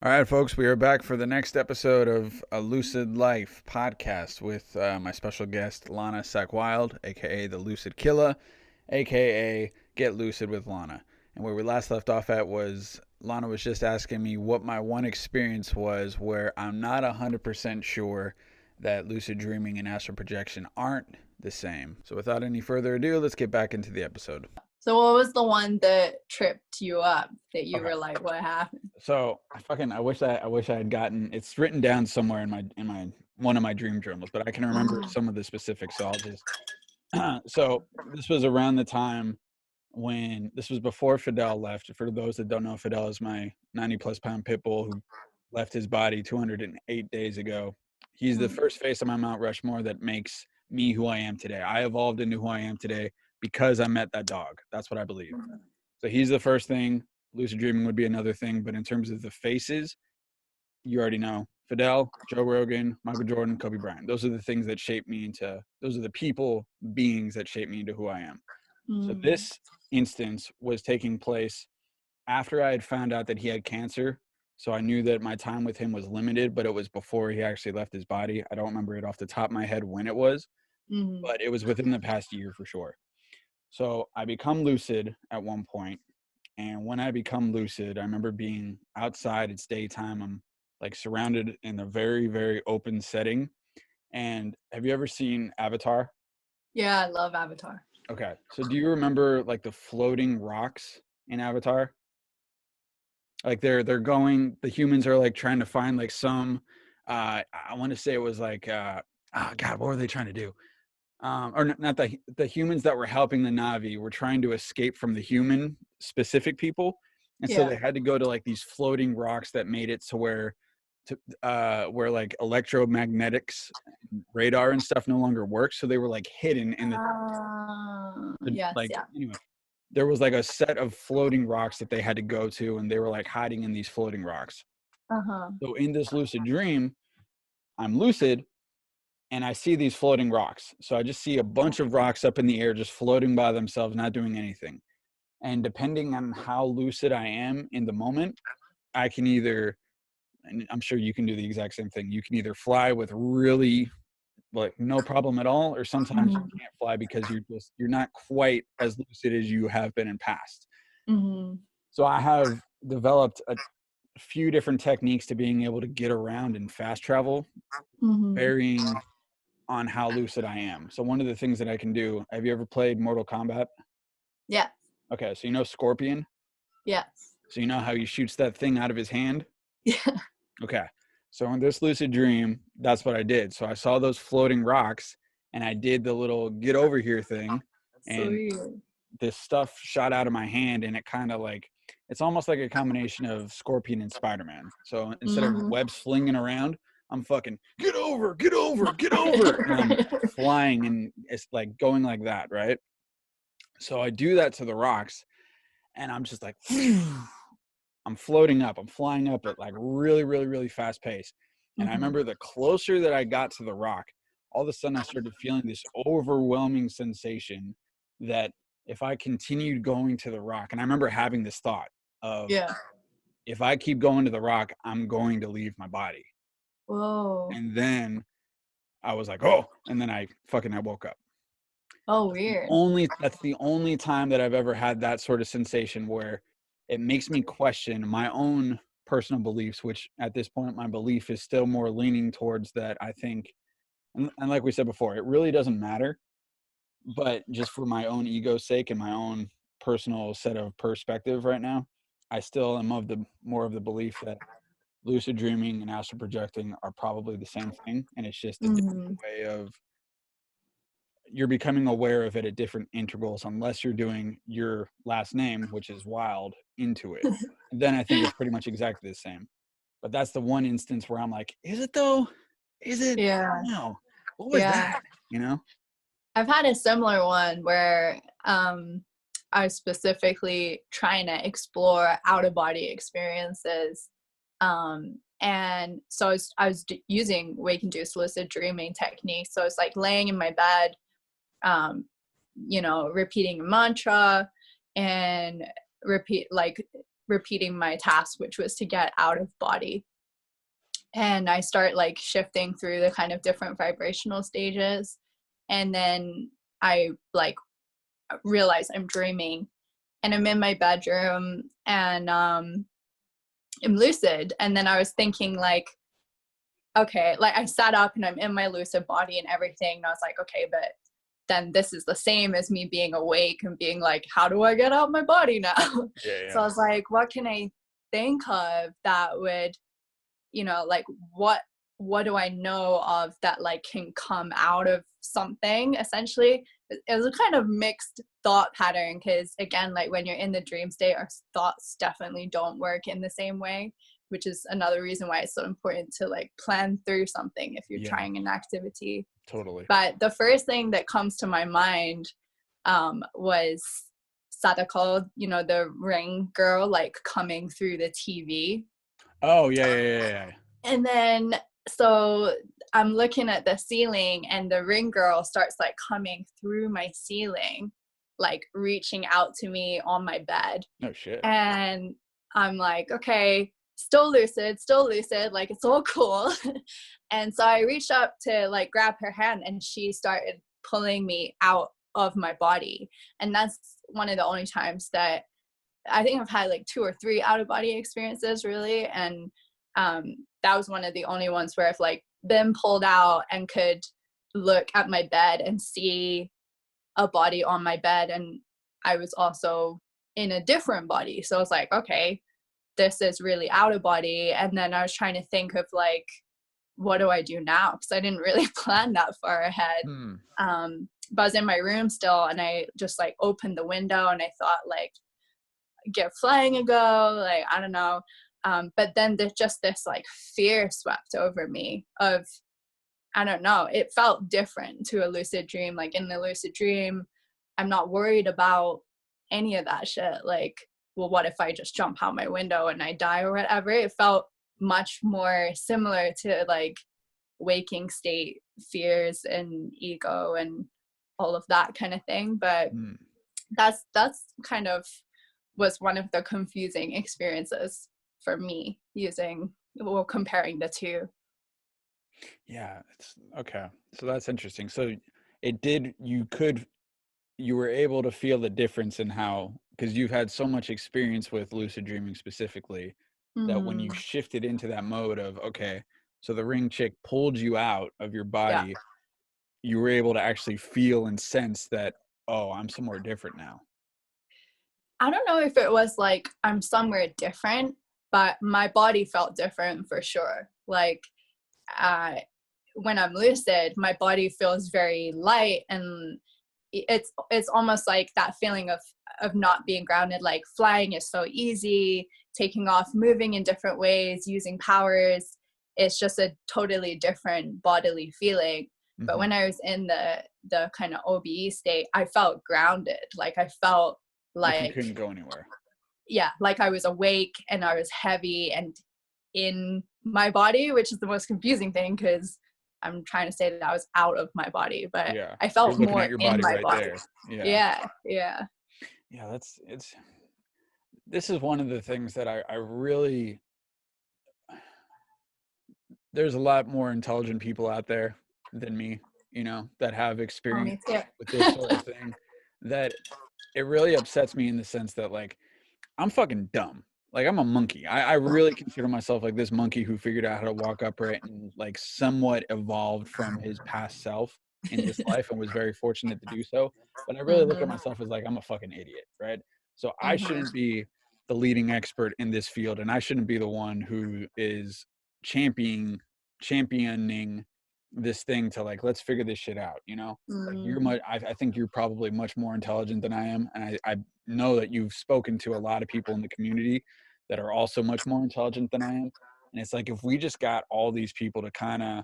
All right, folks, we are back for the next episode of a Lucid Life podcast with my special guest, Lana Wild, aka the Lucid Killaaa, aka Get Lucid with Lana. And where we last left off at was Lana was just asking me what my one experience was where I'm not 100% sure that lucid dreaming and astral projection aren't the same. So without any further ado, let's get back into the episode. So what was the one that tripped you up that you Okay. were like, what happened? So I wish I had gotten, it's written down somewhere in my one of my dream journals, but I can remember some of the specifics. So I'll just so this was around the time when this was before Fidel left. For those that don't know, Fidel is my 90+ pound pit bull who left his body 208 days ago. He's the first face of my Mount Rushmore that makes me who I am today. I evolved into who I am today because I met that dog. That's what I believe. So he's the first thing. Lucid dreaming would be another thing. But in terms of the faces, you already know Fidel, Joe Rogan, Michael Jordan, Kobe Bryant. Those are the things that shape me into, those are the people, beings that shape me into who I am. So this instance was taking place after I had found out that he had cancer. So I knew that my time with him was limited, but it was before he actually left his body. I don't remember it off the top of my head when it was, but it was within the past year for sure. So I become lucid at one point, and when I become lucid, I remember being outside. It's daytime. I'm like surrounded in a very, very open setting. And have you ever seen Avatar? Yeah, I love Avatar. Okay. So do you remember like the floating rocks in Avatar? Like they're going, the humans are like trying to find like some I want to say it was like oh God, what were they trying to do? Or not the humans that were helping the Navi were trying to escape from the human specific people, and so Yeah. they had to go to like these floating rocks that made it to where like electromagnetics, radar and stuff no longer works. So they were like hidden in Yes, like yeah. anyway. There was like a set of floating rocks that they had to go to, and they were like hiding in these floating rocks. Uh-huh. So in this lucid dream, I'm lucid and I see these floating rocks. So I just see a bunch of rocks up in the air, just floating by themselves, not doing anything. And depending on how lucid I am in the moment, I can either, and I'm sure you can do the exact same thing. You can either fly with really like no problem at all, or sometimes you can't fly because you're not quite as lucid as you have been in past. So I have developed a few different techniques to being able to get around and fast travel, varying on how lucid I am. So one of the things that I can do, have you ever played Mortal Kombat? Yes. Okay, so you know Scorpion? Yes. So you know how he shoots that thing out of his hand? Yeah. Okay. So in this lucid dream, that's what I did. So I saw those floating rocks and I did the little get over here thing, and Sweet. this stuff shot out of my hand, and it kind of like, it's almost like a combination of Scorpion and Spider-Man. So instead of webs flinging around, I'm fucking get over, get over, get over. And I'm flying, and it's like going like that, right? So I do that to the rocks, and I'm just like, I'm floating up. I'm flying up at like really, really, really fast pace. And I remember the closer that I got to the rock, all of a sudden I started feeling this overwhelming sensation that if I continued going to the rock, and I remember having this thought of, Yeah. if I keep going to the rock, I'm going to leave my body. Whoa. And then I was like, oh, and then I woke up. Oh, weird. That's the only time that I've ever had that sort of sensation where it makes me question my own personal beliefs, which at this point my belief is still more leaning towards that. I think, and like we said before, it really doesn't matter, but just for my own ego's sake and my own personal set of perspective right now, I still am of the more of the belief that lucid dreaming and astral projecting are probably the same thing, and it's just a different way of, you're becoming aware of it at different intervals, unless you're doing your last name, which is Wild, into it. And then I think it's pretty much exactly the same. But that's the one instance where I'm like, is it though? Is it? Yeah. No. What was that? You know? I've had a similar one where I was specifically trying to explore out of body experiences. And so I was using wake induced lucid dreaming techniques. So it's like laying in my bed, repeating a mantra and repeating my task, which was to get out of body. And I start like shifting through the kind of different vibrational stages. And then I like realize I'm dreaming, and I'm in my bedroom, and I'm lucid. And then I was thinking like, okay, like I sat up and I'm in my lucid body and everything. And I was like, okay, but then this is the same as me being awake and being like, how do I get out my body now? Yeah. So I was like, what can I think of that would, you know, like what do I know of that like can come out of something? Essentially, it was a kind of mixed thought pattern, because again, like when you're in the dream state, our thoughts definitely don't work in the same way, which is another reason why it's so important to like plan through something if you're trying an activity. Totally. But the first thing that comes to my mind was Sadako, you know, the ring girl, like coming through the TV. Oh, yeah. And then, so I'm looking at the ceiling, and the ring girl starts like coming through my ceiling, like reaching out to me on my bed. No shit. And I'm like, okay, still lucid, like it's all cool. And so I reached up to like grab her hand, and she started pulling me out of my body. And that's one of the only times that I think I've had like 2 or 3 out of body experiences really. And that was one of the only ones where I've like been pulled out and could look at my bed and see a body on my bed. And I was also in a different body. So I was like, okay, this is really out of body. And then I was trying to think of like, what do I do now? Because I didn't really plan that far ahead. But I was in my room still, and I just like opened the window, and I thought like, get flying a go, like I don't know. But then there's just this like fear swept over me of, I don't know, it felt different to a lucid dream. Like in the lucid dream, I'm not worried about any of that shit. Like, well, what if I just jump out my window and I die or whatever? It felt much more similar to like waking state fears and ego and all of that kind of thing. But that's kind of was one of the confusing experiences for me comparing the two. Yeah, it's okay. So that's interesting. So you were able to feel the difference in how, because you've had so much experience with lucid dreaming specifically, that when you shifted into that mode of, okay, so the ring chick pulled you out of your body, you were able to actually feel and sense that, oh, I'm somewhere different now. I don't know if it was like I'm somewhere different, but my body felt different for sure. Like when I'm lucid, my body feels very light, and it's almost like that feeling of not being grounded. Like flying is so easy, taking off, moving in different ways, using powers. It's just a totally different bodily feeling. But when I was in the kind of OBE state, I felt grounded. Like I felt like you couldn't go anywhere. Yeah, like I was awake and I was heavy and in my body, which is the most confusing thing, because I'm trying to say that I was out of my body, but I felt more in my body. Yeah. This is one of the things that I really, there's a lot more intelligent people out there than me, you know, that have experience with this sort of thing, that it really upsets me in the sense that like, I'm fucking dumb. Like I'm a monkey. I really consider myself like this monkey who figured out how to walk upright and like somewhat evolved from his past self in this life and was very fortunate to do so. But I really look at myself as like, I'm a fucking idiot, right? So I shouldn't be the leading expert in this field, and I shouldn't be the one who is championing this thing to like, let's figure this shit out, you know? Like I think you're probably much more intelligent than I am, and I know that you've spoken to a lot of people in the community that are also much more intelligent than I am. And it's like, if we just got all these people to kind of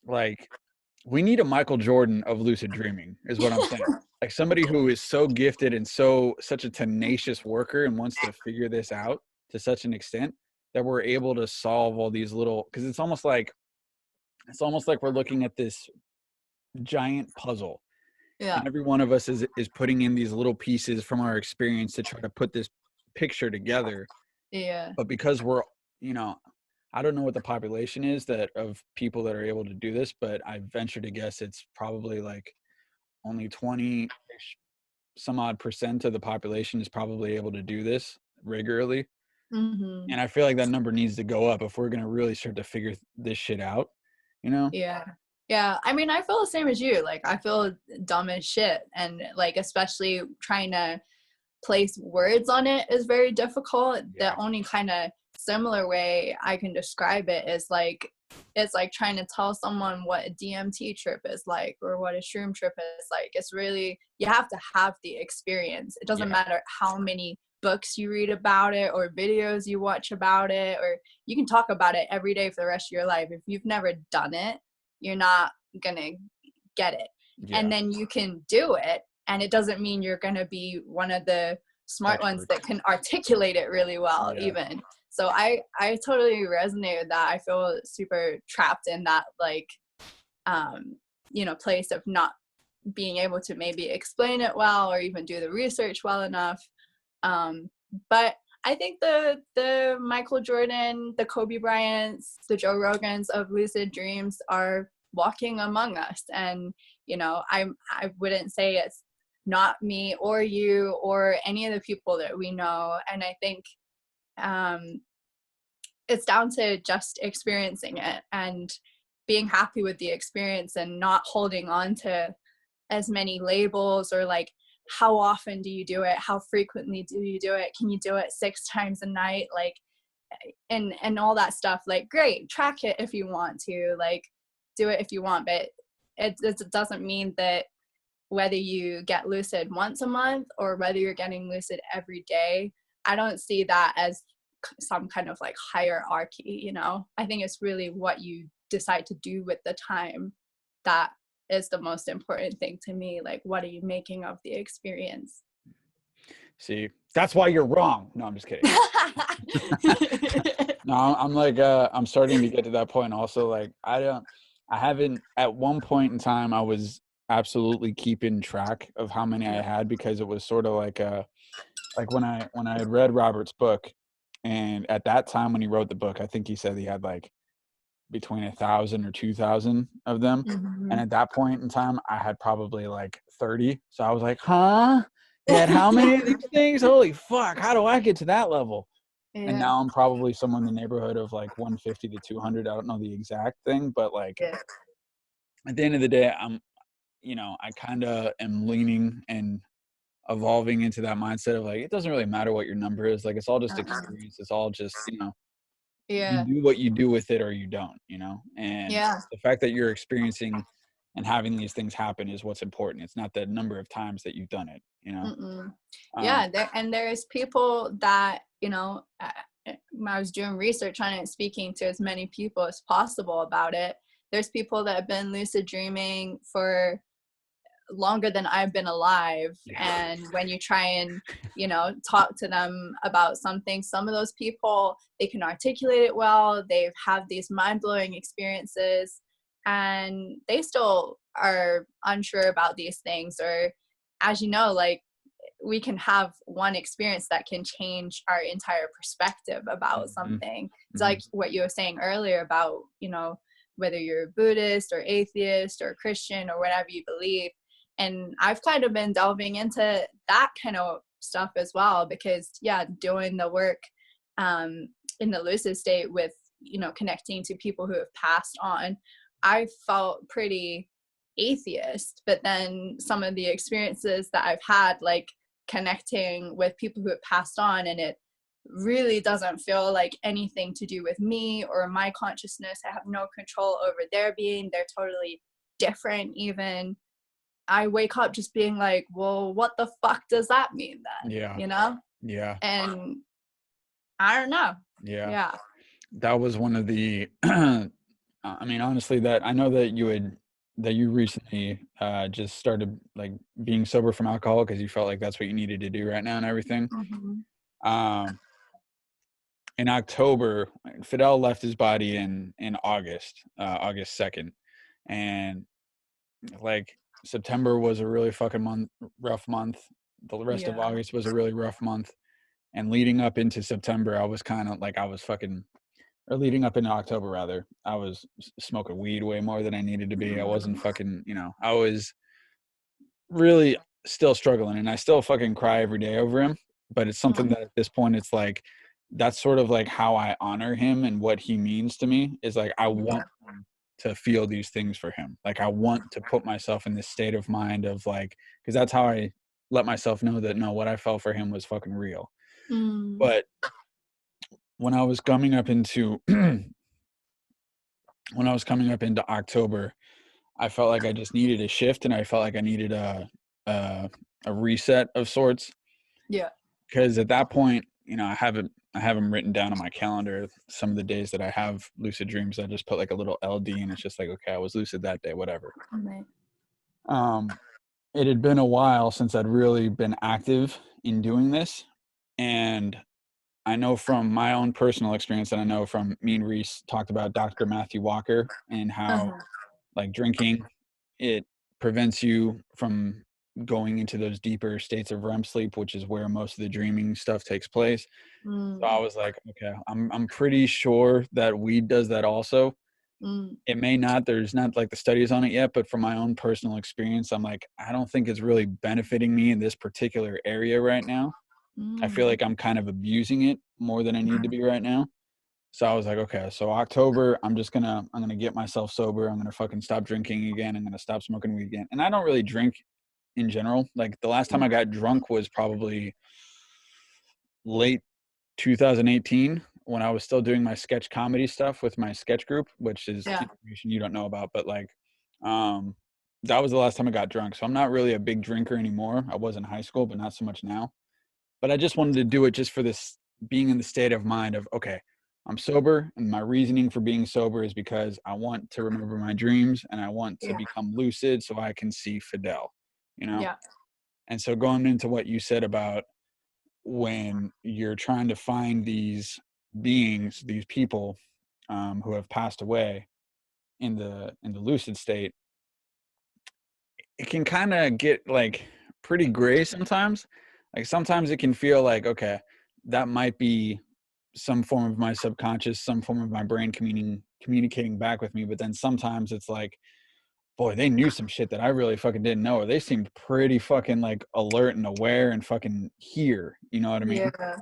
like, we need a Michael Jordan of lucid dreaming is what I'm saying. Like somebody who is so gifted and such a tenacious worker and wants to figure this out to such an extent that we're able to solve all these little, because it's almost like we're looking at this giant puzzle. And every one of us is putting in these little pieces from our experience to try to put this picture together. Yeah. But because we're, you know, I don't know what the population is that of people that are able to do this, but I venture to guess it's probably like only 20 some odd percent of the population is probably able to do this regularly. Mhm. And I feel like that number needs to go up if we're going to really start to figure this shit out, you know? Yeah. Yeah. I mean, I feel the same as you. Like, I feel dumb as shit. And, like, especially trying to place words on it is very difficult. The Yeah. only kind of similar way I can describe it is like, it's like trying to tell someone what a DMT trip is like or what a shroom trip is like. It's really, you have to have the experience. It doesn't Yeah. matter how many books you read about it or videos you watch about it, or you can talk about it every day for the rest of your life. If you've never done it, you're not gonna get it. And Yeah. then you can do it, and it doesn't mean you're gonna be one of the smart ones Expert. that can articulate it really well, Yeah. even. So I totally resonate with that. I feel super trapped in that, like, place of not being able to maybe explain it well or even do the research well enough. But I think the Michael Jordan, the Kobe Bryants, the Joe Rogans of Lucid Dreams are walking among us. And I wouldn't say it's not me or you or any of the people that we know. And I think it's down to just experiencing it and being happy with the experience and not holding on to as many labels or like, how often do you do it, how frequently do you do it, can you do it 6 times a night, like, and all that stuff. Like, great, track it if you want to, like, do it if you want, but it doesn't mean that whether you get lucid once a month or whether you're getting lucid every day, I don't see that as some kind of like hierarchy. I think it's really what you decide to do with the time that is the most important thing to me. Like, what are you making of the experience? See, that's why you're wrong. No, I'm just kidding. No, I'm like, I'm starting to get to that point also. Like, I haven't, at one point in time, I was absolutely keeping track of how many I had, because it was sort of like when I had read Robert's book, and at that time when he wrote the book, I think he said he had like between 1,000 or 2,000 of them. And Mhm. at that point in time, I had probably like 30. So I was like, huh? You had how many of these things? Holy fuck. How do I get to that level? And Yeah. now I'm probably somewhere in the neighborhood of like 150 to 200. I don't know the exact thing, but like Yeah. at the end of the day, I kind of am leaning and evolving into that mindset of like, it doesn't really matter what your number is. Like, it's all just Uh-uh. experience. It's all just, you Yeah. do what you do with it or you don't, and Yeah. the fact that you're experiencing and having these things happen is what's important. It's not the number of times that you've done it. Mm-mm. um Yeah, there's people that, when I was doing research on it, speaking to as many people as possible about it, there's people that have been lucid dreaming for longer than I've been alive. yeah. And when you try and, talk to them about something, some of those people, they can articulate it well. They've had these mind-blowing experiences and they still are unsure about these things. Or, as you know, like, we can have one experience that can change our entire perspective about Hmm. something. It's Hmm. like what you were saying earlier about, whether you're Buddhist or atheist or Christian or whatever you believe. And I've kind of been delving into that kind of stuff as well, because doing the work um, in the lucid state with, connecting to people who have passed on, I felt pretty atheist. But then some of the experiences that I've had, like connecting with people who have passed on, and it really doesn't feel like anything to do with me or my consciousness. I have no control over their being. They're totally different even. I wake up just being like, well, what the fuck does that mean then? Yeah. Yeah. And I don't know. Yeah. Yeah. That was one of the I mean, honestly, that I know that you recently just started like being sober from alcohol because you felt like that's what you needed to do right now and everything. Mm-hmm. um in October, Fidel left his body in August, August 2nd. And like September was a really fucking rough month. The rest of Yeah. August was a really rough month. And leading up into September, I was kind of like, or leading up into October rather, I was smoking weed way more than I needed to be. I wasn't fucking, I was really still struggling, and I still fucking cry every day over him. But it's something that at this point, it's like, that's sort of like how I honor him and what he means to me is like, I want to feel these things for him. Like I want to put myself in this state of mind of like, because that's how I let myself know that no, what I felt for him was fucking real. But when I was coming up into October, I felt like I just needed a shift, and I felt like I needed a reset of sorts. Yeah. Because at that point, I have them written down on my calendar. Some of the days that I have lucid dreams, I just put like a little LD, and it's just like, okay, I was lucid that day, whatever. Right. It had been a while since I'd really been active in doing this, and I know from my own personal experience, and I know from me and Reese talked about Dr. Matthew Walker and how like drinking, it prevents you from going into those deeper states of REM sleep, which is where most of the dreaming stuff takes place. So I was like, okay, I'm pretty sure that weed does that also. It may not, there's not like the studies on it yet, but from my own personal experience, I'm like, I don't think it's really benefiting me in this particular area right now. I feel like I'm kind of abusing it more than I need to be right now. So I was like, okay, so October, I'm gonna get myself sober. I'm gonna fucking stop drinking again. I'm gonna stop smoking weed again. And I don't really drink in general. Like the last time I got drunk was probably late 2018 when I was still doing my sketch comedy stuff with my sketch group, which is information you don't know about, but like, that was the last time I got drunk. So I'm not really a big drinker anymore. I was in high school, but not so much now. But I just wanted to do it just for this being in the state of mind of, okay, I'm sober, and my reasoning for being sober is because I want to remember my dreams and I want to become lucid so I can see Fidel, Yeah. And so going into what you said about when you're trying to find these beings, these people who have passed away in the lucid state, it can kind of get like pretty gray sometimes. Like sometimes it can feel like, okay, that might be some form of my subconscious, some form of my brain communicating back with me. But then sometimes it's like, boy, they knew some shit that I really fucking didn't know, or they seemed pretty fucking like alert and aware and fucking here. You know what I mean? Yeah.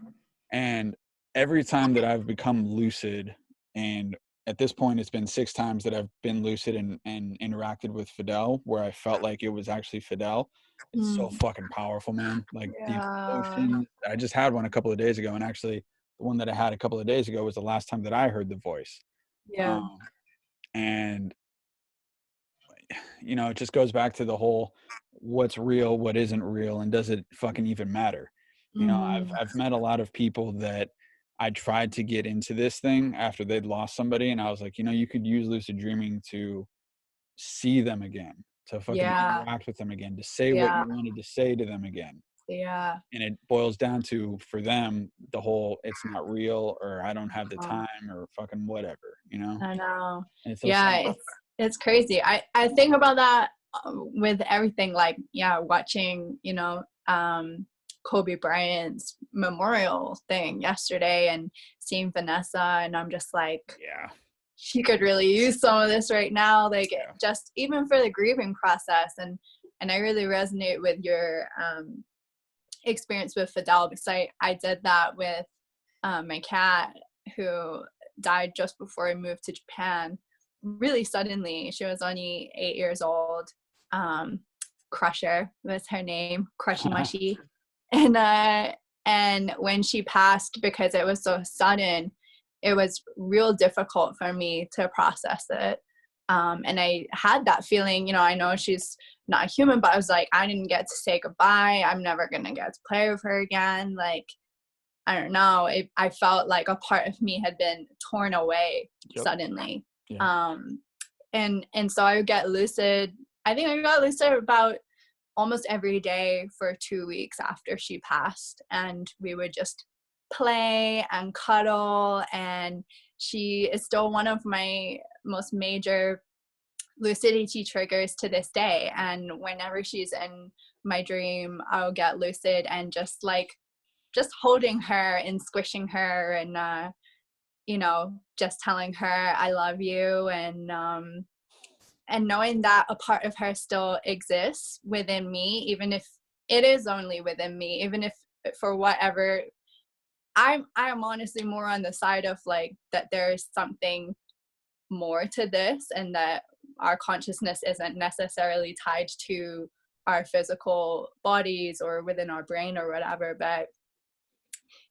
And every time that I've become lucid, and at this point it's been 6 times that I've been lucid and interacted with Fidel where I felt like it was actually Fidel. It's so fucking powerful, man. Like the emotion. I just had one a couple of days ago, and actually the one that I had a couple of days ago was the last time that I heard the voice. Yeah. And it just goes back to the whole what's real, what isn't real, and does it fucking even matter? I've met a lot of people that I tried to get into this thing after they'd lost somebody, and I was like, you could use lucid dreaming to see them again, to fucking interact with them again, to say what you wanted to say to them again. Yeah. And it boils down to, for them, the whole it's not real, or I don't have the time, or fucking whatever, I know. And it's so Yeah, it's crazy. I think about that with everything, like watching Kobe Bryant's memorial thing yesterday and seeing Vanessa, and I'm just like, she could really use some of this right now, like just even for the grieving process. And I really resonate with your experience with Fidel, because I did that with my cat, who died just before I moved to Japan really suddenly. She was only 8 years old. Crusher was her name, Crushy Mushy. And when she passed, because it was so sudden, it was real difficult for me to process it. And I had that feeling, I know she's not a human, but I was like, I didn't get to say goodbye. I'm never going to get to play with her again. Like, I don't know. I felt like a part of me had been torn away suddenly. And so I would get lucid. I think I got lucid about almost every day for 2 weeks after she passed. And we would just play and cuddle. And she is still one of my most major lucidity triggers to this day. And whenever she's in my dream, I'll get lucid and just just holding her and squishing her and you know, just telling her I love you, and knowing that a part of her still exists within me, even if it is only within me, even if for whatever, I am honestly more on the side of like that there's something more to this, and that our consciousness isn't necessarily tied to our physical bodies or within our brain or whatever. But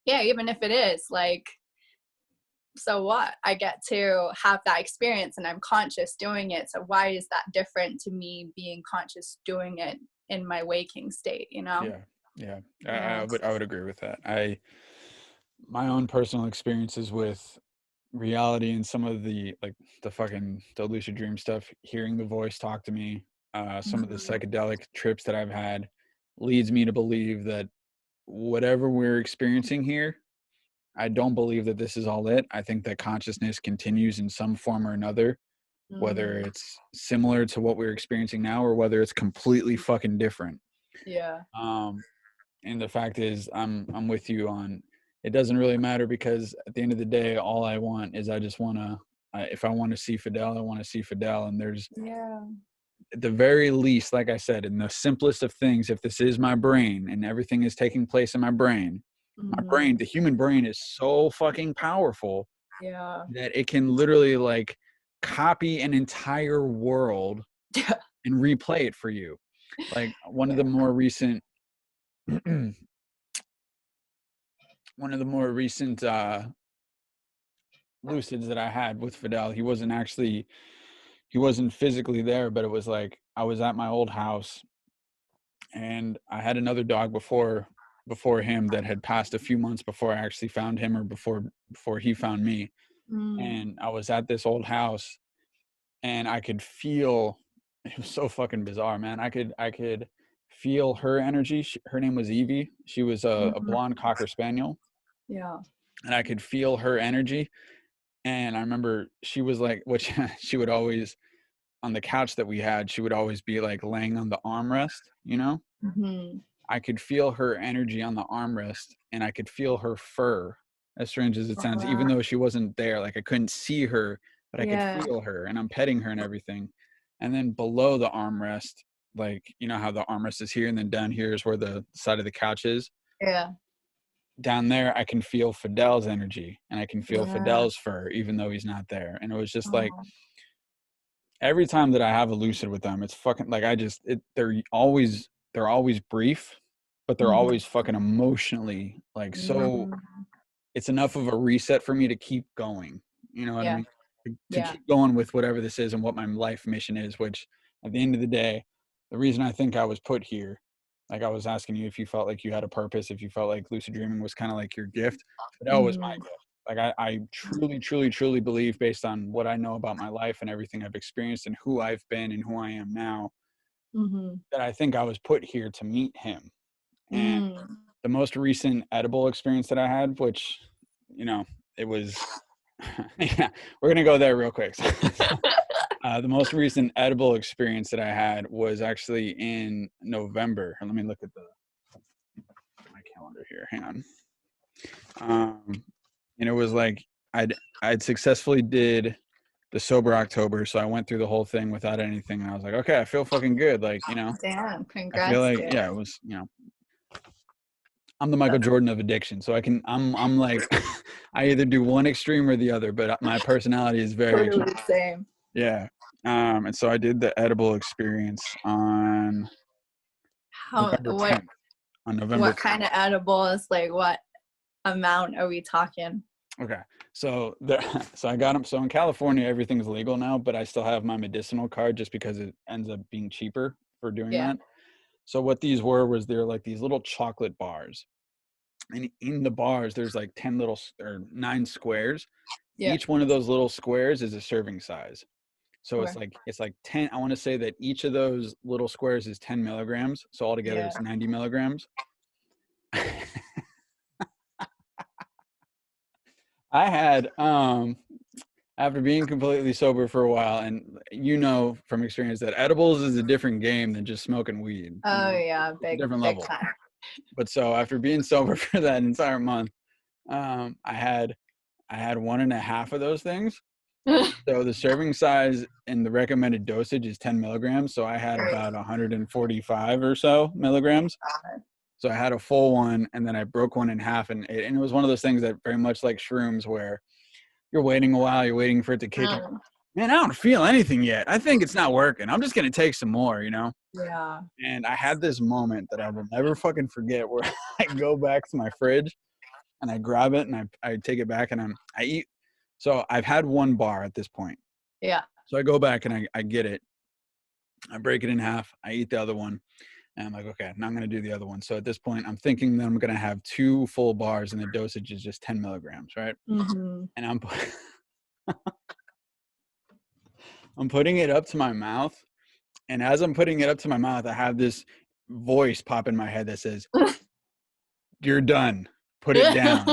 yeah, even if it is, like, so what? I get to have that experience and I'm conscious doing it. So why is that different to me being conscious doing it in my waking state, you know? Yeah. Yeah. I would agree with that. My own personal experiences with reality and some of the like the lucid dream stuff, hearing the voice talk to me, some of the psychedelic trips that I've had leads me to believe that whatever we're experiencing here, I don't believe that this is all it. I think that consciousness continues in some form or another, whether it's similar to what we're experiencing now or whether it's completely fucking different. Yeah. And the fact is, I'm with you on it. Doesn't really matter, because at the end of the day, all I want is I just want to. If I want to see Fidel, I want to see Fidel. And there's, at the very least, like I said, in the simplest of things, if this is my brain and everything is taking place in my brain, the human brain is so fucking powerful that it can literally like copy an entire world and replay it for you. Like one of the more recent lucids that I had with Fidel, he wasn't physically there, but it was like I was at my old house and I had another dog before him that had passed a few months before I actually found him, or before he found me. And I was at this old house and I could feel, it was so fucking bizarre, man. I could feel her energy. Her name was Evie. She was a blonde cocker spaniel. Yeah. And I could feel her energy. And I remember she was like, which she would always, on the couch that we had, she would always be like laying on the armrest, you know? I could feel her energy on the armrest, and I could feel her fur, as strange as it sounds, even though she wasn't there. Like I couldn't see her, but I could feel her, and I'm petting her and everything. And then below the armrest, like, you know how the armrest is here and then down here is where the side of the couch is? Yeah. Down there, I can feel Fidel's energy, and I can feel Fidel's fur, even though he's not there. And it was just like, every time that I have a lucid with them, it's fucking like they're always brief, but they're always fucking emotionally like so. It's enough of a reset for me to keep going. You know what I mean? To keep going with whatever this is and what my life mission is. Which, at the end of the day, the reason I think I was put here, like I was asking you if you felt like you had a purpose, if you felt like lucid dreaming was kind of like your gift, but that was my gift. Like I truly, truly, truly believe, based on what I know about my life and everything I've experienced and who I've been and who I am now, that I think I was put here to meet him. And the most recent edible experience that I had, which, you know, it was, yeah, we're going to go there real quick. The most recent edible experience that I had was actually in November. Let me look at my calendar here. Hang on. And it was like I'd successfully did the sober October, so I went through the whole thing without anything, and I was like, okay, I feel fucking good. Like, you know, Damn, I feel congrats, like, dude. yeah, it was, you know, I'm the Michael Jordan of addiction, so I'm like, I either do one extreme or the other, but my personality is very Totally same. yeah. And so I did the edible experience on November 10th. On November 10th. What kind of edibles? Like, what amount are we talking? Okay, so so I got them. So in California, everything's legal now, but I still have my medicinal card just because it ends up being cheaper for doing that. So what these was they're like these little chocolate bars, and in the bars there's like 10 little or 9 squares. Each one of those little squares is a serving size. So it's like 10. I want to say that each of those little squares is 10 milligrams. So altogether it's 90 milligrams. I had, after being completely sober for a while, and you know from experience that edibles is a different game than just smoking weed. Oh yeah, different level. time. But so after being sober for that entire month, I had 1.5 of those things. So the serving size and the recommended dosage is 10 milligrams. So I had about 145 or so milligrams. So I had a full one, and then I broke one in half, and it was one of those things that very much like shrooms, where you're waiting a while, you're waiting for it to kick in. Man, I don't feel anything yet. I think it's not working. I'm just gonna take some more, you know? Yeah. And I had this moment that I will never fucking forget, where I go back to my fridge and I grab it and I take it back and I eat. So I've had one bar at this point. Yeah. So I go back and I get it. I break it in half. I eat the other one. And I'm like, okay, now I'm going to do the other one. So at this point, I'm thinking that I'm going to have 2 full bars and the dosage is just 10 milligrams, right? Mm-hmm. And I'm putting it up to my mouth. And as I'm putting it up to my mouth, I have this voice pop in my head that says, "You're done. Put it down."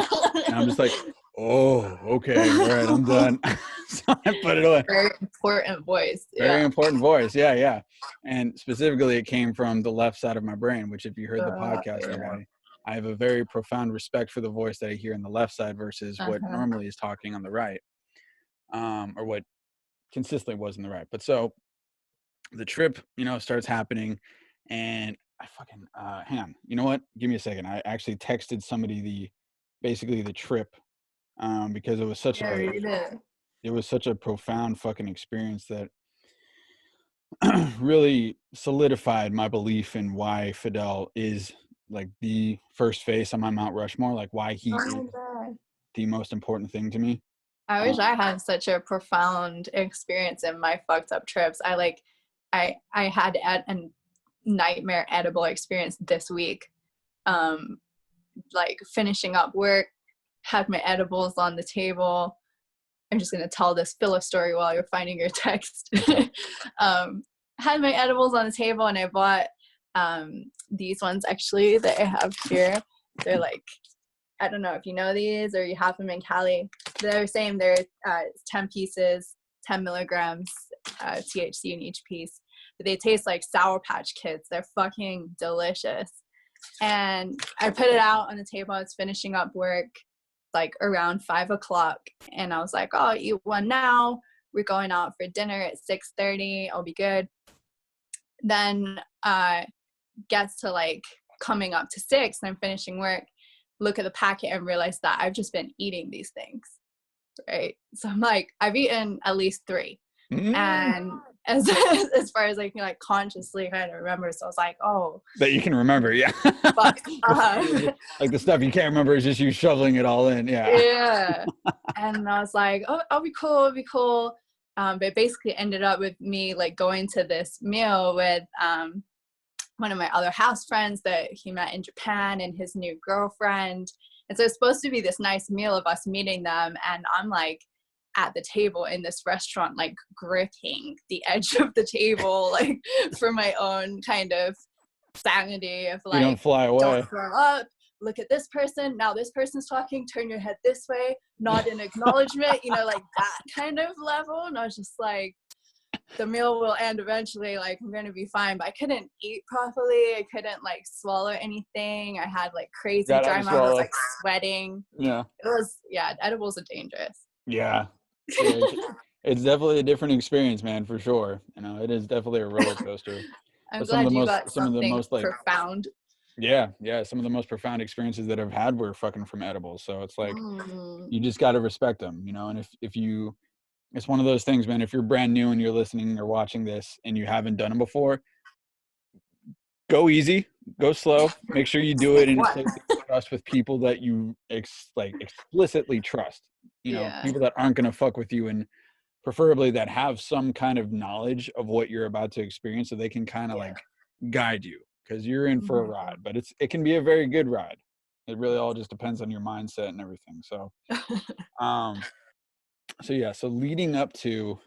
And I'm just like, oh, okay. All right, I'm done. So I put it away. Very important voice. Very important voice. Yeah, yeah. And specifically, it came from the left side of my brain, which if you heard the podcast already, I have a very profound respect for the voice that I hear on the left side versus what normally is talking on the right, or what consistently was on the right. But so the trip, starts happening, and I fucking, hang on. You know what? Give me a second. I actually texted somebody basically the trip, because it was such a profound fucking experience that really solidified my belief in why Fidel is like the first face on my Mount Rushmore, like why he is the most important thing to me. I wish I had such a profound experience in my fucked up trips. I had a nightmare edible experience this week. Like finishing up work, had my edibles on the table. I'm just gonna tell this filler story while you're finding your text. Had my edibles on the table, and I bought these ones actually that I have here. They're like, I don't know if you know these or you have them in Cali. They're saying they're 10 pieces, 10 milligrams THC in each piece. But they taste like Sour Patch Kids. They're fucking delicious. And I put it out on the table. I was finishing up work like around 5 o'clock. And I was like, oh, I'll eat one now. We're going out for dinner at 6:30. I'll be good. Then gets to like coming up to 6 and I'm finishing work. Look at the packet and realize that I've just been eating these things, right? So I'm like, I've eaten at least 3. And as far as I can like consciously kind of remember, so I was like, oh, that you can remember, yeah. Fuck. Like the stuff you can't remember is just you shoveling it all in, yeah. And I was like, oh, I'll be cool. But it basically ended up with me like going to this meal with one of my other house friends that he met in Japan and his new girlfriend. And so it's supposed to be this nice meal of us meeting them. And I'm like at the table in this restaurant, like gripping the edge of the table, like for my own kind of sanity of like, you don't fly away. Don't throw up. Look at this person. Now this person's talking. Turn your head this way. Nod in acknowledgement, like that kind of level. And I was just like, the meal will end eventually, like I'm gonna be fine. But I couldn't eat properly. I couldn't like swallow anything. I had like crazy dry mouth. I was like sweating. Edibles are dangerous. Yeah. It's definitely a different experience, man, for sure. It is definitely a roller coaster. I'm glad you got something profound. Yeah, some of the most profound experiences that I've had were fucking from edibles. So it's like you just got to respect them, and if you, it's one of those things, man. If you're brand new and you're listening or watching this and you haven't done them before, go easy, go slow. Make sure you do it in a place of trust with people that you explicitly trust. People that aren't gonna fuck with you, and preferably that have some kind of knowledge of what you're about to experience, so they can kind of like guide you, because you're in for a ride. But it can be a very good ride. It really all just depends on your mindset and everything. So, so leading up to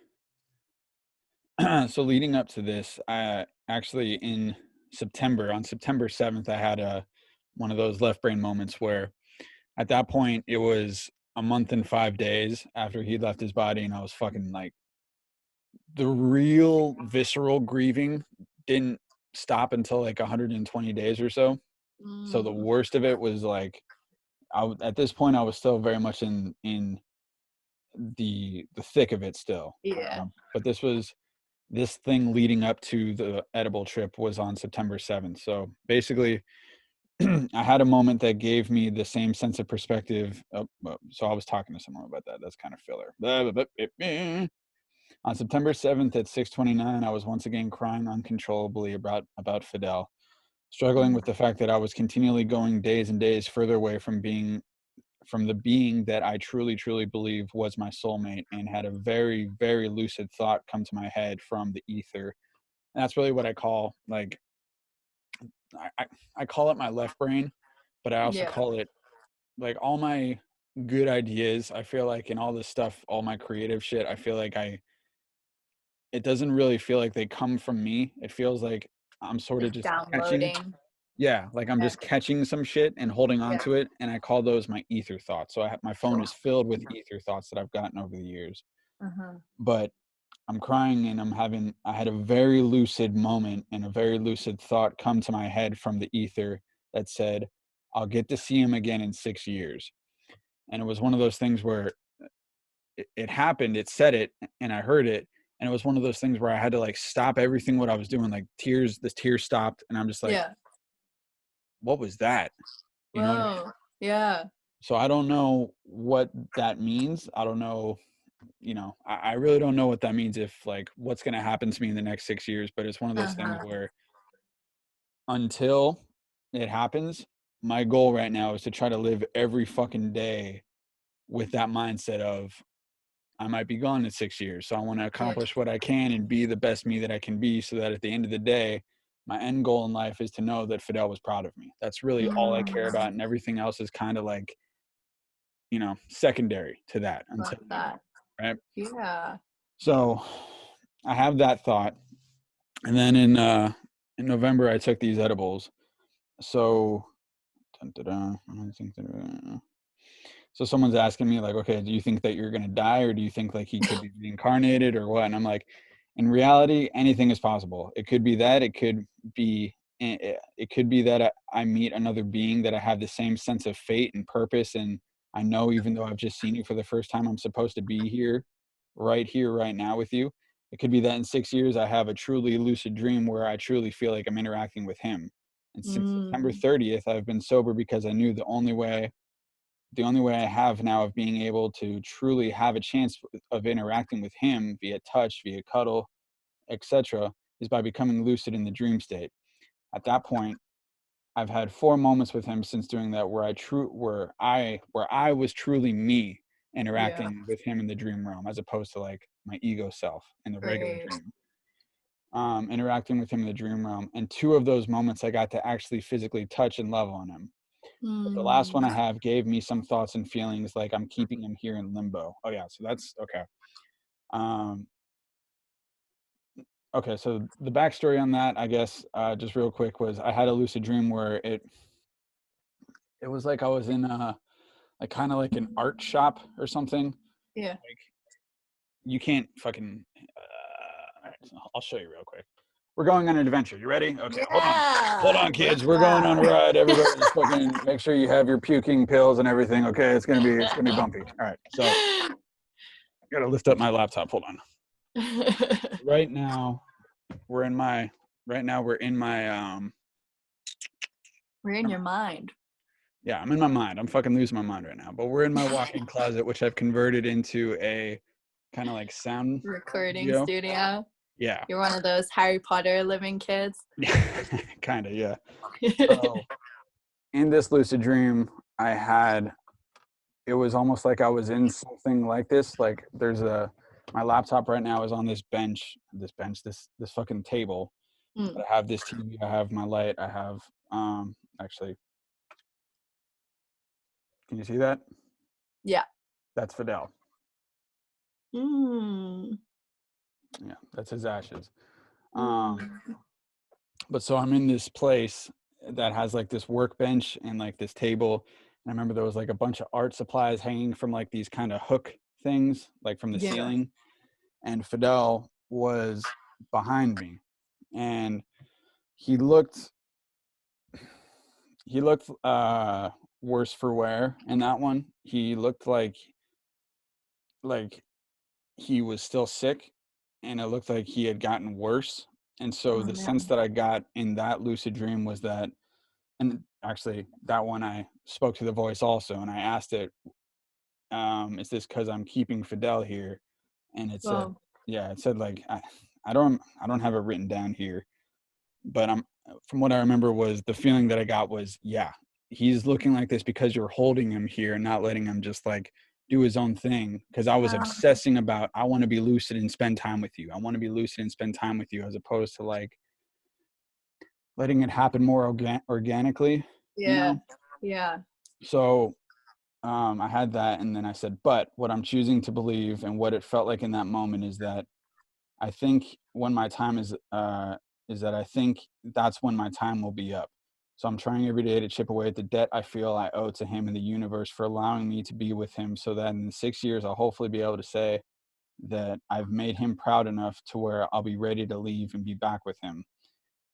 this, I actually on September 7th, I had one of those left brain moments where at that point it was a month and 5 days after he left his body, and I was fucking like, the real visceral grieving didn't stop until like 120 days or so. So the worst of it was like, at this point I was still very much in the thick of it still. Yeah. But this thing leading up to the edible trip was on September 7th. So basically, I had a moment that gave me the same sense of perspective. So I was talking to someone about that. That's kind of filler. On September 7th at 6:29, I was once again crying uncontrollably about Fidel, struggling with the fact that I was continually going days and days further away from the being that I truly, truly believe was my soulmate, and had a very, very lucid thought come to my head from the ether. And that's really what I call, like, I call it my left brain, but I also Yeah. call it, like, all my good ideas. I feel like in all this stuff, all my creative shit, I feel like it doesn't really feel like they come from me. It feels like I'm sort of Like just catching. downloading. Yeah, like I'm Yeah. just catching some shit and holding on Yeah. to it, and I call those my ether thoughts. So my phone is filled with ether thoughts that I've gotten over the years. Uh-huh. But I'm crying, and I had a very lucid moment and a very lucid thought come to my head from the ether that said, I'll get to see him again in 6 years. And it was one of those things where it happened, it said it, and I heard it. And it was one of those things where I had to like stop everything what I was doing, like the tears stopped, and I'm just like, Yeah. what was that? You know what I mean? Whoa. Yeah. So I don't know what that means. I don't know, I really don't know what that means, if like what's going to happen to me in the next 6 years. But it's one of those things Uh-huh. where until it happens, my goal right now is to try to live every fucking day with that mindset of, I might be gone in 6 years. So I want to Yeah. accomplish what I can and be the best me that I can be, so that at the end of the day, my end goal in life is to know that Fidel was proud of me. That's really all I care about. And everything else is kind of like, secondary to that Love until that. right. Yeah. So I have that thought. And then in November I took these edibles. So so someone's asking me like, okay, do you think that you're gonna die, or do you think like he could be reincarnated or what? And I'm like, in reality, anything is possible. It could be that. It could be that I meet another being that I have the same sense of fate and purpose, and I know, even though I've just seen you for the first time, I'm supposed to be here, right now with you. It could be that in 6 years I have a truly lucid dream where I truly feel like I'm interacting with him. And since September Mm. 30th, I've been sober because I knew the only way I have now of being able to truly have a chance of interacting with him via touch, via cuddle, etc., is by becoming lucid in the dream state. At that point, I've had 4 moments with him since doing that where I was truly me Yeah. interacting with him in the dream realm, as opposed to like my ego self in the regular Great. dream. Interacting with him in the dream realm, and 2 of those moments I got to actually physically touch and love on him. But the last one I Mm. have gave me some thoughts and feelings like I'm keeping him here in limbo. Oh yeah, so that's okay. Um, okay, so the backstory on that, I guess, just real quick, was I had a lucid dream where it was like I was in like kind of like an art shop or something. Yeah. Like, you can't fucking. All right, so I'll show you real quick. We're going on an adventure. You ready? Okay, hold Yeah. on, Let's kids. We're going on a go. ride. Everybody, just fucking make sure you have your puking pills and everything. Okay, it's gonna be bumpy. All right, so I gotta lift up my laptop. Hold on. Right now, we're in my. Right now, we're in my. We're in your mind. Yeah, I'm in my mind. I'm fucking losing my mind right now. But we're in my walk-in closet, which I've converted into a kind of like sound Recording studio. studio. Yeah, You're one of those Harry Potter living kids. kind of. Yeah. So in this lucid dream, it was almost like I was in something like this. Like my laptop right now is on this fucking table. Mm. I have this TV, I have my light, I have, actually, can you see that? Yeah. That's Fidel. Mm. Yeah, that's his ashes. Um, Mm. but so I'm in this place that has like this workbench and like this table. And I remember there was like a bunch of art supplies hanging from like these kind of hook things, like from the Yeah. ceiling. And Fidel was behind me. And he looked he looked worse for wear in that one. He looked like he was still sick, and it looked like he had gotten worse. And so Oh the sense man. that I got in that lucid dream was that, and actually that one I spoke to the voice also, and I asked it, is this because I'm keeping Fidel here? And it said, Well, yeah, it said like I don't have it written down here, but I'm from what I remember was the feeling that I got was, yeah, he's looking like this because you're holding him here and not letting him just like do his own thing. Because I was obsessing about, I want to be lucid and spend time with you. I want to be lucid and spend time with you, as opposed to like letting it happen more organically, you yeah. know? Yeah. So I had that, and then I said, but what I'm choosing to believe and what it felt like in that moment is that I think when my time is that I think that's when my time will be up. So I'm trying every day to chip away at the debt I feel I owe to him and the universe for allowing me to be with him, so that in 6 years I'll hopefully be able to say that I've made him proud enough to where I'll be ready to leave and be back with him.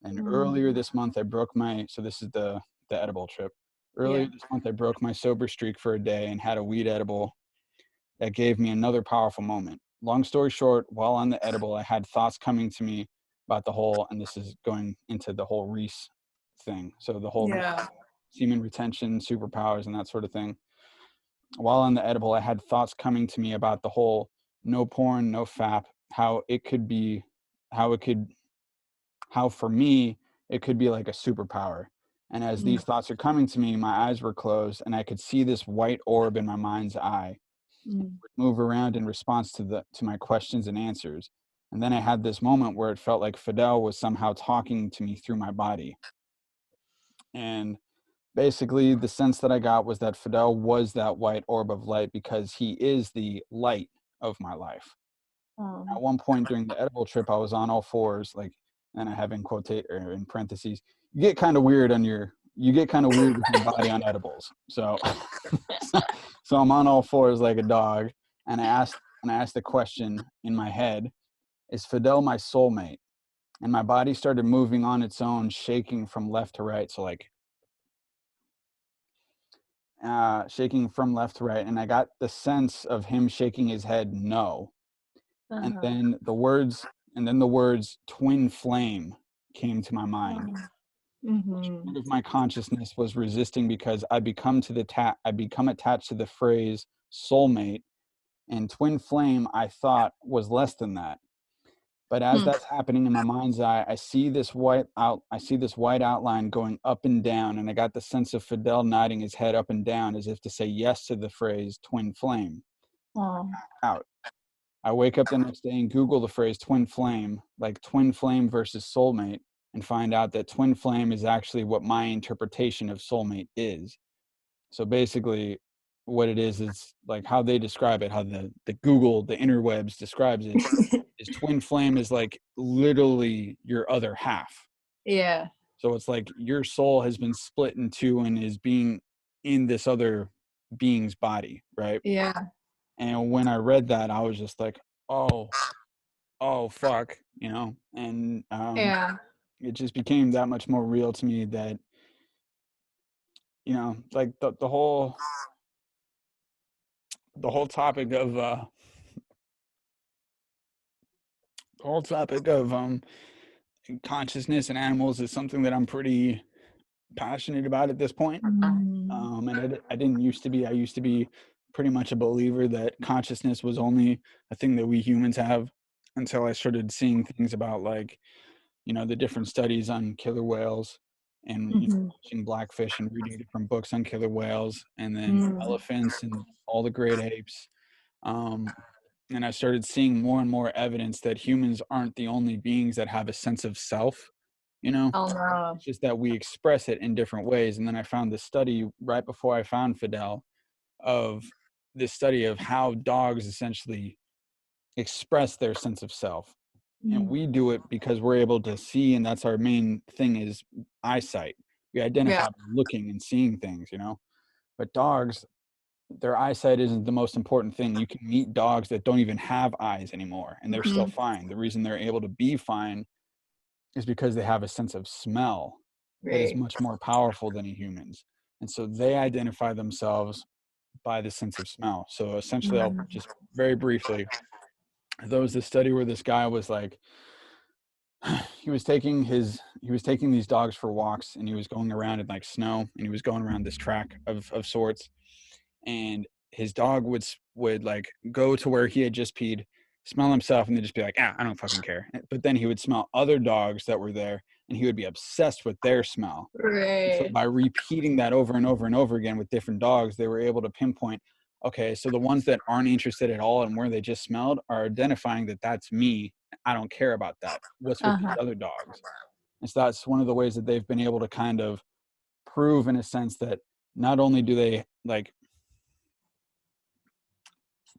And earlier Mm, this month I broke my, so this is the edible trip. yeah. Earlier this month I broke my sober streak for a day and had a weed edible that gave me another powerful moment. Long story short, while on the edible, I had thoughts coming to me about the whole, and this is going into the whole Reese thing. So the whole Yeah. semen retention, superpowers, and that sort of thing. While on the edible, I had thoughts coming to me about the whole no porn, no fap, how it could be, how it could, how for me, it could be like a superpower. And as Mm, these thoughts are coming to me, my eyes were closed and I could see this white orb in my mind's eye mm, move around in response to my questions and answers. And then I had this moment where it felt like Fidel was somehow talking to me through my body. And basically the sense that I got was that Fidel was that white orb of light because he is the light of my life. At one point during the edible trip, I was on all fours, like, and I have in quotate or in parentheses, you get kind of weird with your body on edibles. So, so I'm on all fours like a dog, and I asked the question in my head: is Fidel my soulmate? And my body started moving on its own, shaking from left to right. So like, shaking from left to right, and I got the sense of him shaking his head no. And uh-huh. then the words twin flame came to my mind, which Mm-hmm. part of my consciousness was resisting because I become attached to the phrase soulmate, and twin flame I thought was less than that. But as Hmm. that's happening in my mind's eye, I see this white outline going up and down, and I got the sense of Fidel nodding his head up and down as if to say yes to the phrase twin flame. Oh. Out. I wake up the next day and Google the phrase twin flame, like twin flame versus soulmate, and find out that twin flame is actually what my interpretation of soulmate is. So basically, what it is like how they describe it, how the Google, the interwebs describes it, is twin flame is like literally your other half. Yeah. So it's like your soul has been split in two and is being in this other being's body, right? Yeah. And when I read that, I was just like, oh fuck, and Yeah. it just became that much more real to me that like the whole topic of consciousness and animals is something that I'm pretty passionate about at this point. Mm, And I didn't used to be. I used to be pretty much a believer that consciousness was only a thing that we humans have, until I started seeing things about like the different studies on killer whales, and mhm, watching blackfish and reading different books on killer whales, and then mm. elephants and all the great apes. Um, and I started seeing more and more evidence that humans aren't the only beings that have a sense of self. You know, Oh no. it's just that we express it in different ways. And then I found this study right before I found Fidel, of this study of how dogs essentially express their sense of self, and Mm. we do it because we're able to see, and that's our main thing is eyesight. We identify Yeah. by looking and seeing things, but dogs, their eyesight isn't the most important thing. You can meet dogs that don't even have eyes anymore and they're still Mhm. fine. The reason they're able to be fine is because they have a sense of smell. that is Right. much more powerful than a human's. And so they identify themselves by the sense of smell. So essentially, I'll Mhm. just very briefly, there was this study where this guy was like, he was taking these dogs for walks, and he was going around in like snow, and he was going around this track of sorts, and his dog would like go to where he had just peed, smell himself, and then just be like, I don't fucking care. But then he would smell other dogs that were there, and he would be obsessed with their smell. And so Right. by repeating that over and over and over again with different dogs, they were able to pinpoint, okay, so the ones that aren't interested at all and where they just smelled are identifying that that's me. I don't care about that. What's with these Uh-huh. other dogs? And so that's one of the ways that they've been able to kind of prove, in a sense, that not only do they like,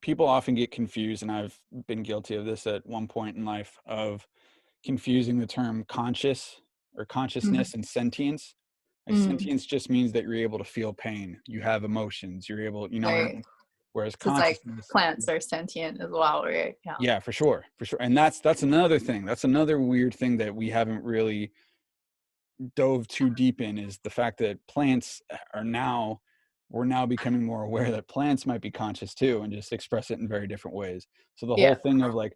people often get confused, and I've been guilty of this at one point in life, of confusing the term conscious or Mhm. consciousness and sentience. Like Mm. sentience just means that you're able to feel pain, you have emotions, you're able, you know what I Right. mean? Whereas So it's like consciousness, plants are sentient as well, right? Yeah. yeah, for sure, for sure. And that's another thing. That's another weird thing that we haven't really dove too deep in, is the fact that plants are now, we're now becoming more aware that plants might be conscious too and just express it in very different ways. So the whole Yeah. thing of like,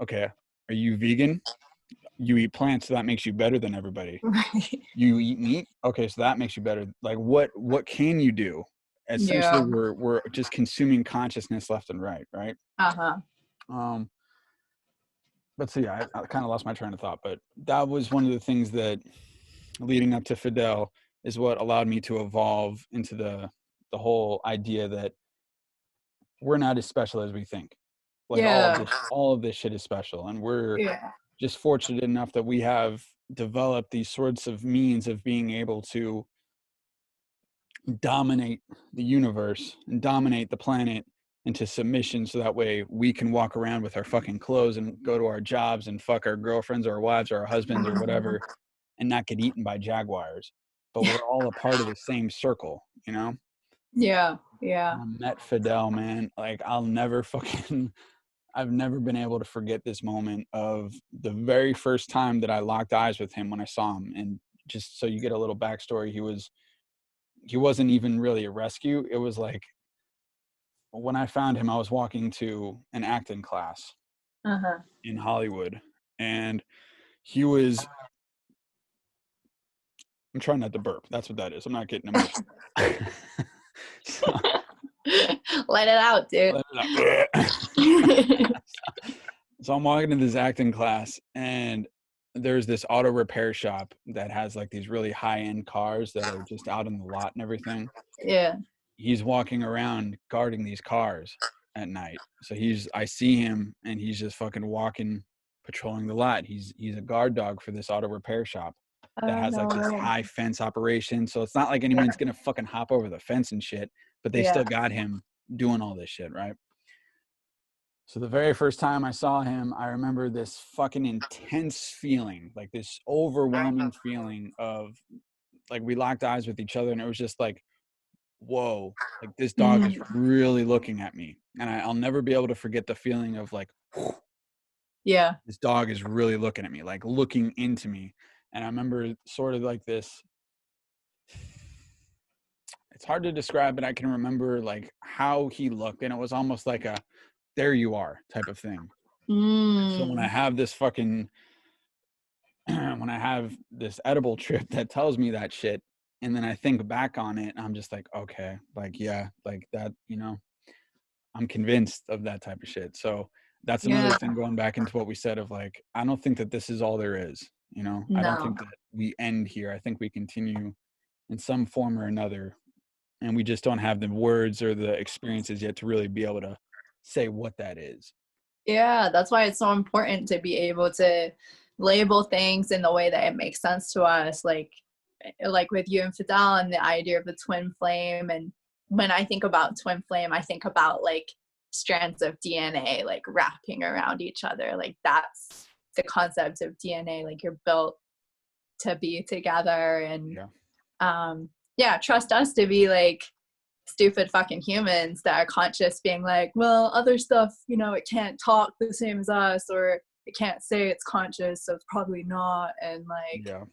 okay, are you vegan? You eat plants, so that makes you better than everybody. Right. You eat meat, okay, so that makes you better. Like what can you do? Essentially, Yeah. we're just consuming consciousness left and right. Uh-huh. um but so yeah, I kind of lost my train of thought, but that was one of the things that, leading up to Fidel, is what allowed me to evolve into the whole idea that we're not as special as we think. Like Yeah. all of this shit is special, and we're Yeah. just fortunate enough that we have developed these sorts of means of being able to dominate the universe and dominate the planet into submission, so that way we can walk around with our fucking clothes and go to our jobs and fuck our girlfriends or our wives or our husbands or Mhm. whatever, and not get eaten by jaguars. But we're all a part of the same circle, you know? Yeah. Yeah. I met Fidel, man. Like, I'll never fucking I've never been able to forget this moment of the very first time that I locked eyes with him when I saw him. And just so you get a little backstory, he wasn't even really a rescue. It was like, when I found him, I was walking to an acting class Uh-huh. in Hollywood, and he was, I'm trying not to burp. That's what that is. I'm not getting emotional. so, Let it out, dude. let it out. So I'm walking to this acting class, and there's this auto repair shop that has like these really high end cars that are just out in the lot and everything. Yeah. He's walking around guarding these cars at night. So I see him, and he's just fucking walking, patrolling the lot. He's a guard dog for this auto repair shop that Oh, has no like this way. high fence operation. So it's not like anyone's gonna fucking hop over the fence and shit, but they Yeah. still got him doing all this shit, right? So the very first time I saw him, I remember this fucking intense feeling, like this overwhelming feeling of, like, we locked eyes with each other, and it was just like, whoa, like this dog is Mhm. really looking at me. And I'll never be able to forget the feeling of like, Yeah. this dog is really looking at me, like looking into me. And I remember sort of like this, it's hard to describe, but I can remember like how he looked. And it was almost like a, there you are type of thing. So when I Mm. have this fucking, when I have this edible trip that tells me that shit, and then I think back on it, I'm just like, okay, like, yeah, like that, I'm convinced of that type of shit. So that's another Yeah. thing, going back into what we said of like, I don't think that this is all there is, I don't No. think that we end here. I think we continue in some form or another, and we just don't have the words or the experiences yet to really be able to say what that is. Yeah, that's why it's so important to be able to label things in the way that it makes sense to us. Like with you and Fidel and the idea of the twin flame. And when I think about twin flame, I think about like strands of DNA like wrapping around each other. Like that's the concept of DNA. Like you're built to be together. And Yeah. yeah, trust us to be like stupid fucking humans that are conscious, being like, well, other stuff, it can't talk the same as us, or it can't say it's conscious, so it's probably not. And like, Yeah.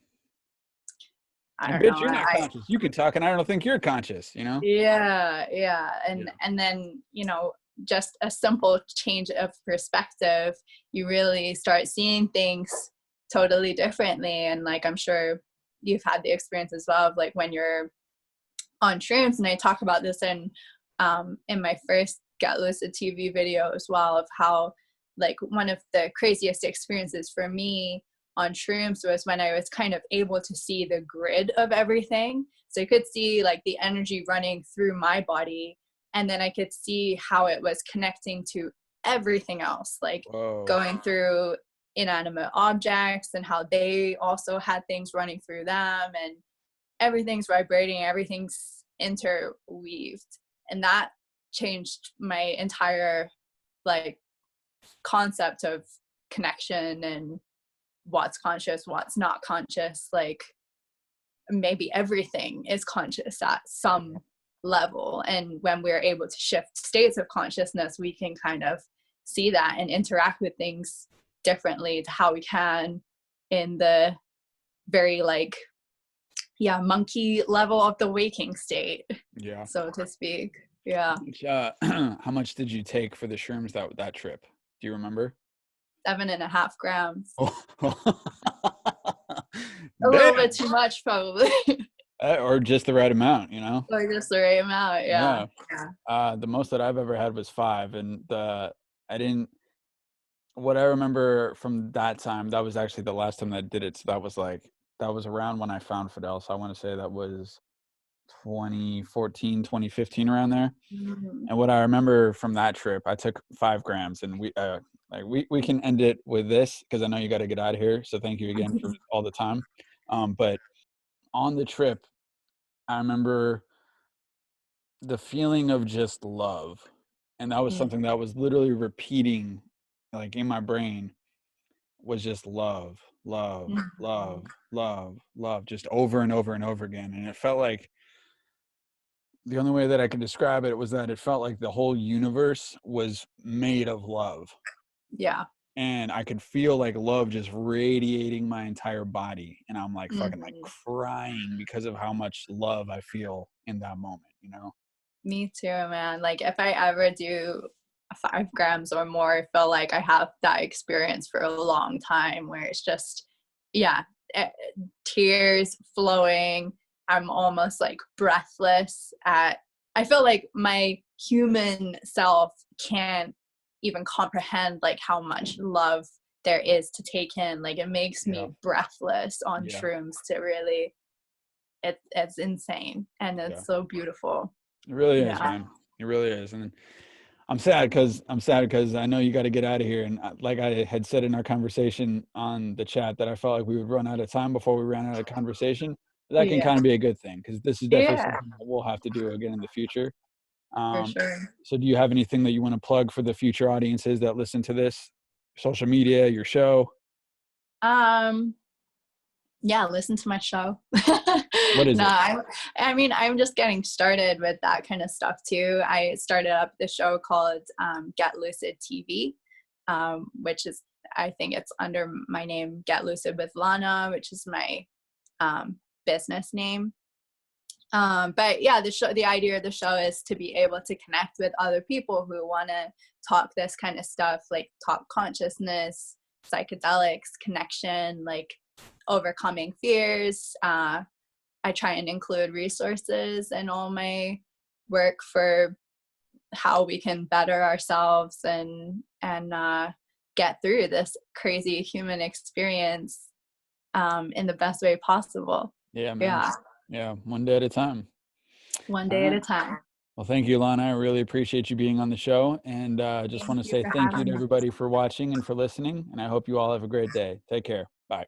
I And don't know. bitch, you're not conscious. You can talk, and I don't think you're conscious. You know? Yeah. And then, just a simple change of perspective, you really start seeing things totally differently. And like, I'm sure you've had the experience as well of like when you're on shrooms, and I talk about this in my first Get Lucid TV video as well, of how like one of the craziest experiences for me on shrooms was when I was kind of able to see the grid of everything. So I could see like the energy running through my body, and then I could see how it was connecting to everything else, like Whoa. going through inanimate objects and how they also had things running through them, and everything's vibrating, everything's interweaved. And that changed my entire like concept of connection and what's conscious, what's not conscious. Like maybe everything is conscious at some level, and when we're able to shift states of consciousness, we can kind of see that and interact with things differently to how we can in the very like monkey level of the waking state, so to speak. How much did you take for the shrooms that trip? Do you remember? 7.5 grams. Oh. A little bit too much, probably. Or just the right amount, Or just the right amount. Yeah. The most that I've ever had was 5, and what I remember from that time, that was actually the last time that I did it. So that was around when I found Fidel. So I want to say that was 2014, 2015, around there. Mm-hmm. And what I remember from that trip, I took 5 grams, and we can end it with this because I know you got to get out of here. So thank you again for all the time. But on the trip, I remember the feeling of just love. And that was something that was literally repeating like in my brain, was just love, just over and over and over again. And it felt like, the only way that I could describe it was that it felt like the whole universe was made of love. Yeah. And I could feel like love just radiating my entire body. And I'm like fucking like crying because of how much love I feel in that moment, Me too, man. Like if I ever do 5 grams or more, I feel like I have that experience for a long time where it's just, tears flowing. I'm almost like breathless I feel like my human self can't even comprehend like how much love there is to take in. Like it makes me breathless on shrooms to really, it's insane. And it's so beautiful. It really is, man. It really is. And I'm sad because I know you got to get out of here. And like I had said in our conversation on the chat, that I felt like we would run out of time before we ran out of conversation. But that can kind of be a good thing, because this is definitely something that we'll have to do again in the future. For sure. So do you have anything that you want to plug for the future audiences that listen to this? Social media, your show? Listen to my show. What is it? I'm just getting started with that kind of stuff too. I started up the show called Get Lucid TV, which is, I think it's under my name, Get Lucid with Lana, which is my business name. But yeah, the idea of the show is to be able to connect with other people who want to talk this kind of stuff, like talk consciousness, psychedelics, connection, like overcoming fears. I try and include resources in all my work for how we can better ourselves and get through this crazy human experience in the best way possible. Yeah, man. Yeah, one day at a time. One day at a time. Well, thank you, Lana. I really appreciate you being on the show. And I just want to say thank you to everybody for watching and for listening. And I hope you all have a great day. Take care. Bye.